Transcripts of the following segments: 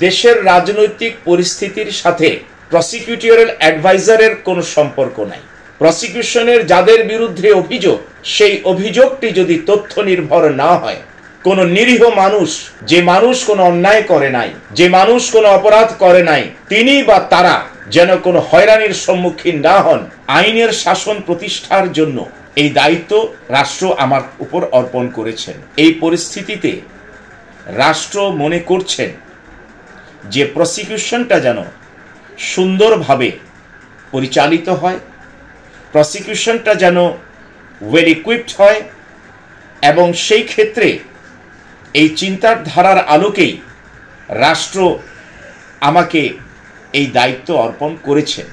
দেশের রাজনৈতিক পরিস্থিতির সাথে প্রসিকিউটরিয়াল অ্যাডভাইজারের কোনো সম্পর্ক নাই। প্রসিকিউশনের যাদের বিরুদ্ধে অভিযোগ, সেই অভিযোগটি যদি তথ্য নির্ভর না হয়, কোনো নিরীহ মানুষ, যে মানুষ কোনো অন্যায় করে নাই, যে মানুষ কোনো অপরাধ করে নাই, তিনি বা তারা যেন কোনো হয়রানির সম্মুখীন না হন, আইনের শাসন প্রতিষ্ঠার জন্য এই দায়িত্ব রাষ্ট্র আমার উপর অর্পণ করেছেন। এই পরিস্থিতিতে রাষ্ট্র মনে করছেন যে প্রসিকিউশনটা যেন সুন্দরভাবে পরিচালিত হয়, প্রসিকিউশনটা যেন ওয়েল ইকুইপড হয়, এবং সেই ক্ষেত্রে এই চিন্তার ধারার আলোকেই রাষ্ট্র আমাকে এই দায়িত্ব অর্পণ করেছেন।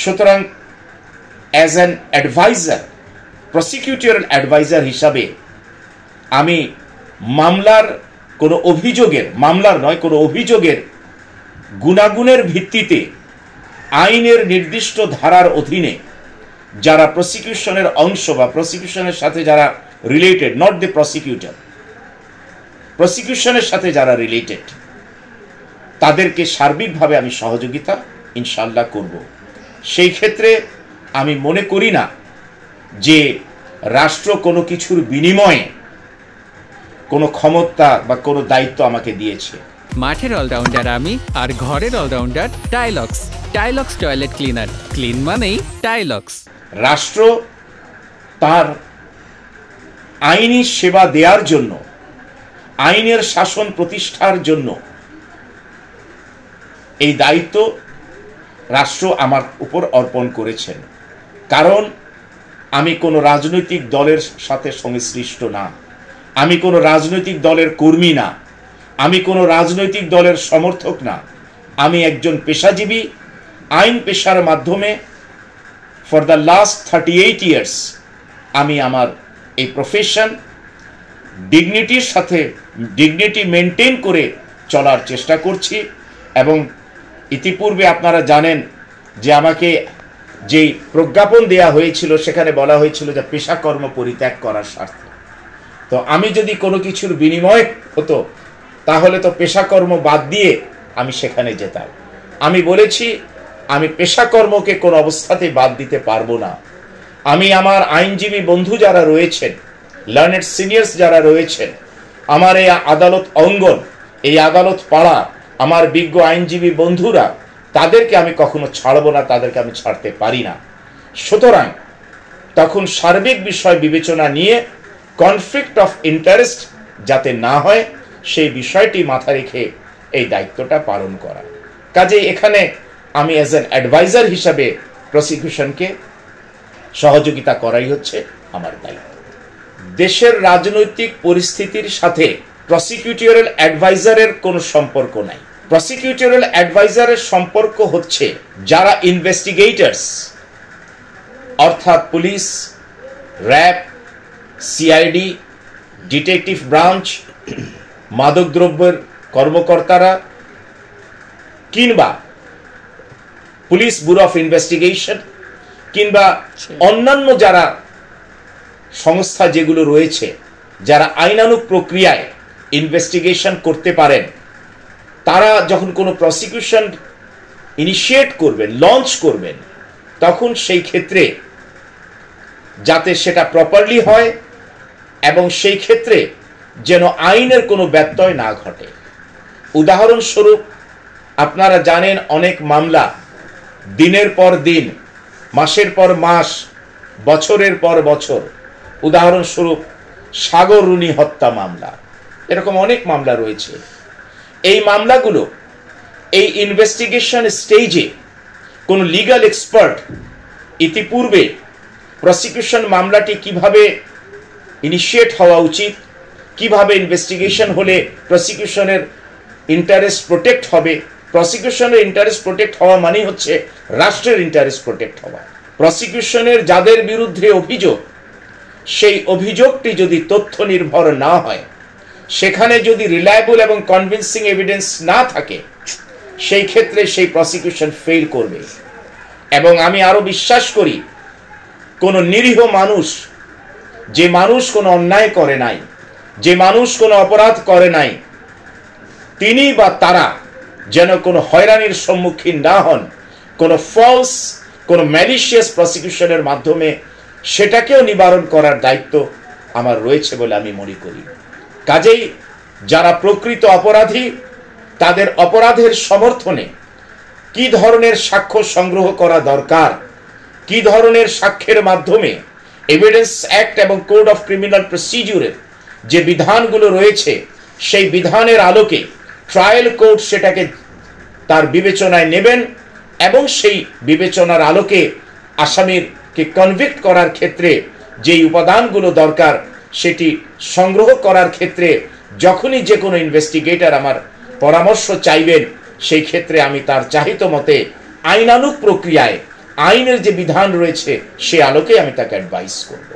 সুতরাং অ্যাজ অ্যান অ্যাডভাইজার, প্রসিকিউটরিয়াল অ্যাডভাইজার হিসাবে আমি মামলার কোনো অভিযোগের, মামলার নয়, কোনো অভিযোগের গুণাগুণের ভিত্তিতে আইনের নির্দিষ্ট ধারার অধীনে যারা প্রসিকিউশনের অংশ বা প্রসিকিউশনের সাথে যারা রিলেটেড, নট দ্য প্রসিকিউটর, প্রসিকিউশনের সাথে যারা রিলেটেড, তাদেরকে সার্বিকভাবে আমি সহযোগিতা ইনশাল্লাহ করব। সেই ক্ষেত্রে আমি মনে করি না যে রাষ্ট্র কোনো কিছুর বিনিময়ে কোনো ক্ষমতা বা কোনো দায়িত্ব আমাকে দিয়েছে। মাঠের অলরাউন্ডার আমি, আর ঘরের allrounder Tylox. Tylox toilet cleaner, clean মানেই টাইলক্স। রাষ্ট্র তার আইনি সেবা দেওয়ার জন্য, আইনের শাসন প্রতিষ্ঠার জন্য এই দায়িত্ব রাষ্ট্র আমার উপর অর্পণ করেছেন। কারণ আমি কোনো রাজনৈতিক দলের সাথে সংশ্লিষ্ট না, আমি কোনো রাজনৈতিক দলের কর্মী না, আমি কোনো রাজনৈতিক দলের সমর্থক না। আমি একজন পেশাজীবী। আইন পেশার মাধ্যমে ফর দ্য লাস্ট 38 ইয়ার্স আমি আমার এই প্রফেশন ডিগনিটির সাথে, ডিগনিটি মেনটেন করে চলার চেষ্টা করছি। এবং ইতিপূর্বে আপনারা জানেন যে আমাকে যেই প্রজ্ঞাপন দেয়া হয়েছিল, সেখানে বলা হয়েছিল যে পেশাকর্ম পরিত্যাগ করার স্বার্থে। তো আমি যদি কোনো কিছুর বিনিময় হতো, তাহলে তো পেশাকর্ম বাদ দিয়ে আমি সেখানে যেতাম। আমি বলেছি আমি পেশাকর্মকে কোনো অবস্থাতেই বাদ দিতে পারবো না। আমি আমার আইনজীবী বন্ধু যারা রয়েছেন, লার্নেড সিনিয়র্স যারা রয়েছেন, আমার এই আদালত অঙ্গন, এই আদালত পাড়া, আমার বিজ্ঞ আইনজীবী বন্ধুরা, তাদেরকে আমি কখনো ছাড়বো না, তাদেরকে আমি ছাড়তে পারি না। সুতরাং তখন সার্বিক বিষয় বিবেচনা নিয়ে কনফ্লিক্ট অফ ইন্টারেস্ট যাতে না হয়, সেই বিষয়টি মাথা রেখে এই দায়িত্বটা পালন করা। কাজে এখানে আমি অ্যাজ অ্যান অ্যাডভাইজার হিসাবে প্রসিকিউশনকে সহযোগিতা করাই হচ্ছে আমার দায়িত্ব। দেশের রাজনৈতিক পরিস্থিতির সাথে প্রসিকিউটরিয়াল অ্যাডভাইজারের কোনো সম্পর্ক নাই। প্রসিকিউটরিয়াল অ্যাডভাইজারের সম্পর্ক হচ্ছে যারা ইনভেস্টিগেটরস, অর্থাৎ police, RAB, CID, detective branch, মাদকদ্রব্যের কর্মকর্তারা, কিংবা পুলিশ ব্যুরো অফ ইনভেস্টিগেশন, কিংবা অন্যান্য যারা সংস্থা যেগুলো রয়েছে, যারা আইনানুগ প্রক্রিয়ায় ইনভেস্টিগেশন করতে পারেন, তারা যখন কোনো প্রসিকিউশন ইনিশিয়েট করবেন, লঞ্চ করবেন, তখন সেই ক্ষেত্রে যাতে সেটা প্রপারলি হয় এবং সেই ক্ষেত্রে যেন আইনের কোনো ব্যত্যয় না ঘটে। উদাহরণস্বরূপ আপনারা জানেন অনেক মামলা দিনের পর দিন, মাসের পর মাস, বছরের পর বছর, উদাহরণস্বরূপ সাগর রুনি হত্যা মামলা, এরকম অনেক মামলা রয়েছে। এই মামলাগুলো এই ইনভেস্টিগেশন স্টেজে কোন লিগ্যাল এক্সপার্ট ইতিপূর্বে প্রসিকিউশন মামলাটি কিভাবে ইনিশিয়েট হওয়া উচিত, কিভাবে ইনভেস্টিগেশন হলে প্রসিকিউশনের ইন্টারেস্ট প্রোটেক্ট হবে, প্রসিকিউশনের ইন্টারেস্ট প্রোটেক্ট হওয়া মানে হচ্ছে রাষ্ট্রের ইন্টারেস্ট প্রোটেক্ট হওয়া। প্রসিকিউশনের যাদের বিরুদ্ধে অভিযোগ, সেই অভিযোগটি যদি তথ্য নির্ভর না হয়, সেখানে যদি রিলায়েবল এবং কনভিন্সিং এভিডেন্স না থাকে, সেই ক্ষেত্রে সেই প্রসিকিউশন ফেল করবে। এবং আমি আরো বিশ্বাস করি কোনো নিরীহ মানুষ, যে মানুষ কোনো অন্যায় করে নাই, যে মানুষ কোনো অপরাধ করে নাই, তিনি বা তারা যেন কোনো হয়রানির সম্মুখীন না হন, কোনো ফলস, কোনো ম্যালিশিয়াস প্রসিকিউশনের মাধ্যমে সেটাকেও নিবারণ করার দায়িত্ব আমার রয়েছে বলে আমি মনে করি। কাজেই যারা প্রকৃত অপরাধী তাদের অপরাধের সমর্থনে কি ধরনের সাক্ষ্য সংগ্রহ করা দরকার, কি ধরনের সাক্ষ্যের মাধ্যমে এভিডেন্স অ্যাক্ট এবং কোড অফ ক্রিমিনাল প্রসিডিউরের যে বিধানগুলো রয়েছে সেই বিধানের আলোকে ট্রায়াল কোর্ট সেটাকে তার বিবেচনায় নেবেন এবং সেই বিবেচনার আলোকে আসামিরকে কনভিক্ট করার ক্ষেত্রে যেই উপাদানগুলো দরকার সেটি সংগ্রহ করার ক্ষেত্রে যখনই যে কোনো ইনভেস্টিগেটর আমার পরামর্শ চাইবেন সেই ক্ষেত্রে আমি তার চাহিত মতে আইনানুগ প্রক্রিয়ায় আইনের যে বিধান রয়েছে সে আলোকে আমি তাকে অ্যাডভাইস করব।